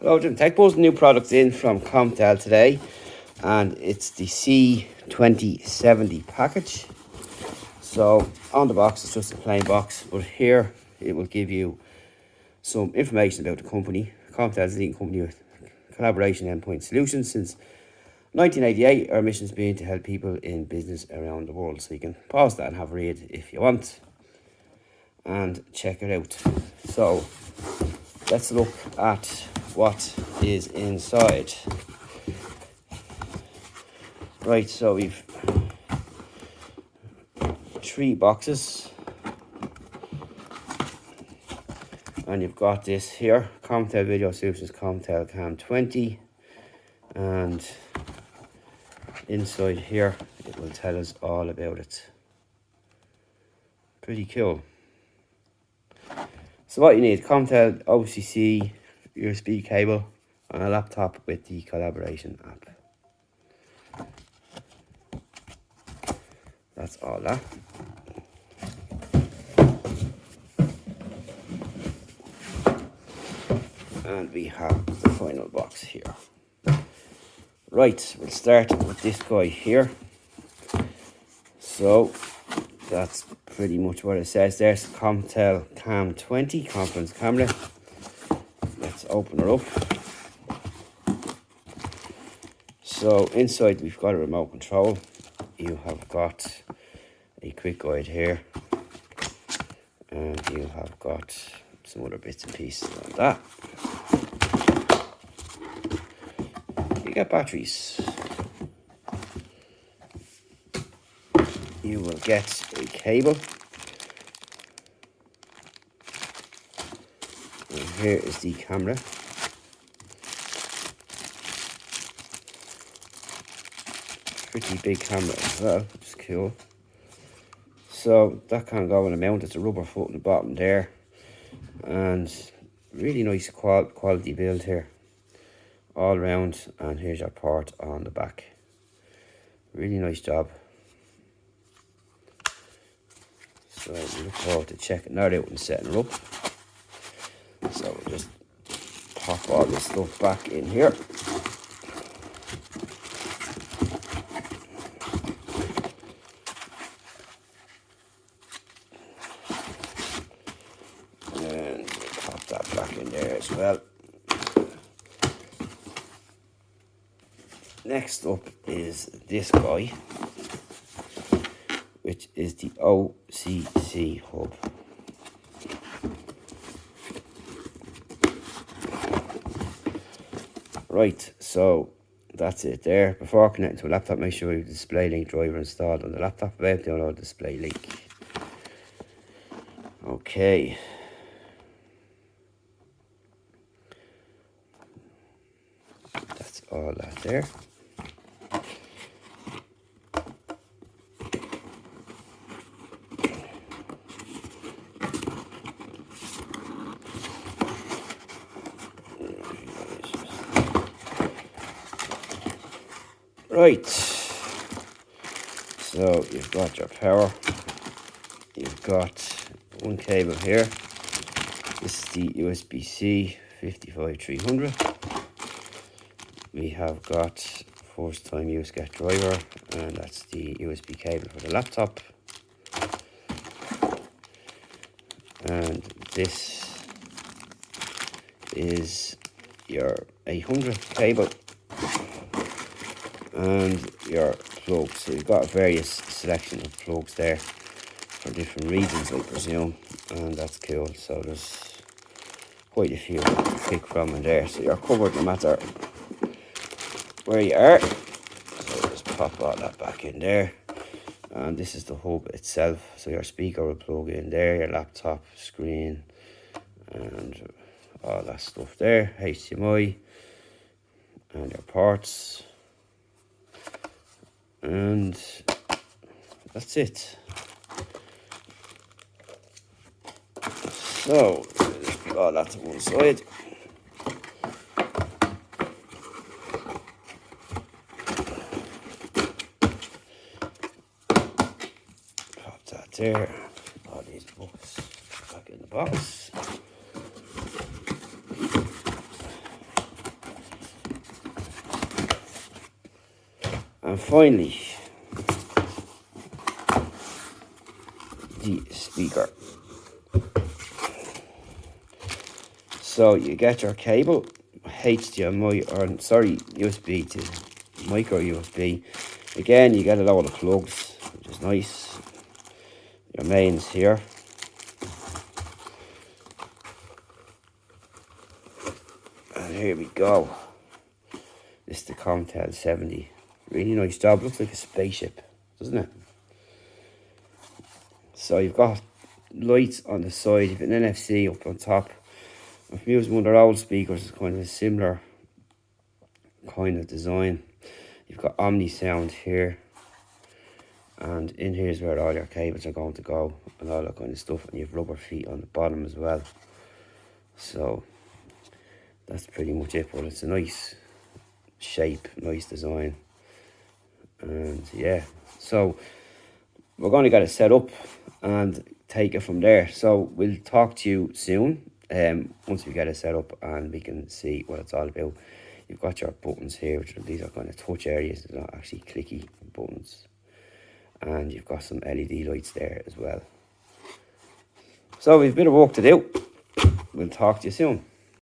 Hello Jim, Tech Buzz, new products in from Konftel today, and it's the C2070 package. So on the box it's just a plain box, but here it will give you some information about the company. Konftel is a leading company with collaboration endpoint solutions since 1988. Our mission has been to help people in business around the world. So you can pause that and have a read if you want and check it out. So let's look at what is inside. Right, so we've 3 boxes, and you've got this here, Konftel Video Solutions Konftel Cam20, and inside here it will tell us all about it. Pretty cool. So what you need: Konftel OCC USB cable and a laptop with the collaboration app. That's all that. And we have the final box here. Right, we'll start with this guy here. So that's pretty much what it says there. It's Konftel Cam20 conference camera. Let's open her up. So inside we've got a remote control. You have got a quick guide here, and you have got some other bits and pieces on that. You get batteries. You will get a cable. And here is the camera. Pretty big camera as well, which is cool. So that can go in a mount. It's a rubber foot in the bottom there, and really nice quality build here all around. And here's your port on the back. Really nice job. So we look forward to checking that out and setting her up. So we'll just pop all this stuff back in here. And pop that back in there as well. Next up is this guy, which is the OCC hub. Right, so that's it there. Before connecting to a laptop, make sure you have the display link driver installed on the laptop. About download the display link. Okay. That's all that there. Right, so you've got your power, you've got one cable here. This is the USB-C 55300. We have got first time use get driver, and that's the USB cable for the laptop. And this is your 800 cable and your plugs. So you've got a various selection of plugs there for different regions, I presume, and that's cool. So there's quite a few to pick from in there, so you're covered no matter where you are. So just pop all that back in there, and this is the hub itself. So your speaker will plug in there, your laptop screen, and all that stuff there, HDMI, and your ports. And that's it. So just put all that to one side. Pop that there. All these books back in the box. And finally, the speaker. So you get your cable, HDMI, or sorry, USB to micro USB. Again, you get a load of plugs, which is nice. Your mains here. And here we go. This is the Konftel C20. Really nice job. Looks like a spaceship, doesn't it? So you've got lights on the side. You've an NFC up on top. If you're using one of their old speakers, it's kind of a similar kind of design. You've got OmniSound here. And in here is where all your cables are going to go and all that kind of stuff. And you have rubber feet on the bottom as well. So that's pretty much it. But it's a nice shape, nice design. And yeah, so we're going to get it set up and take it from there. So we'll talk to you soon. Once we get it set up and we can see what it's all about. You've got your buttons here, which are, these are kind of touch areas. They're not actually clicky buttons. And you've got some LED lights there as well. So we've a bit of work to do. We'll talk to you soon.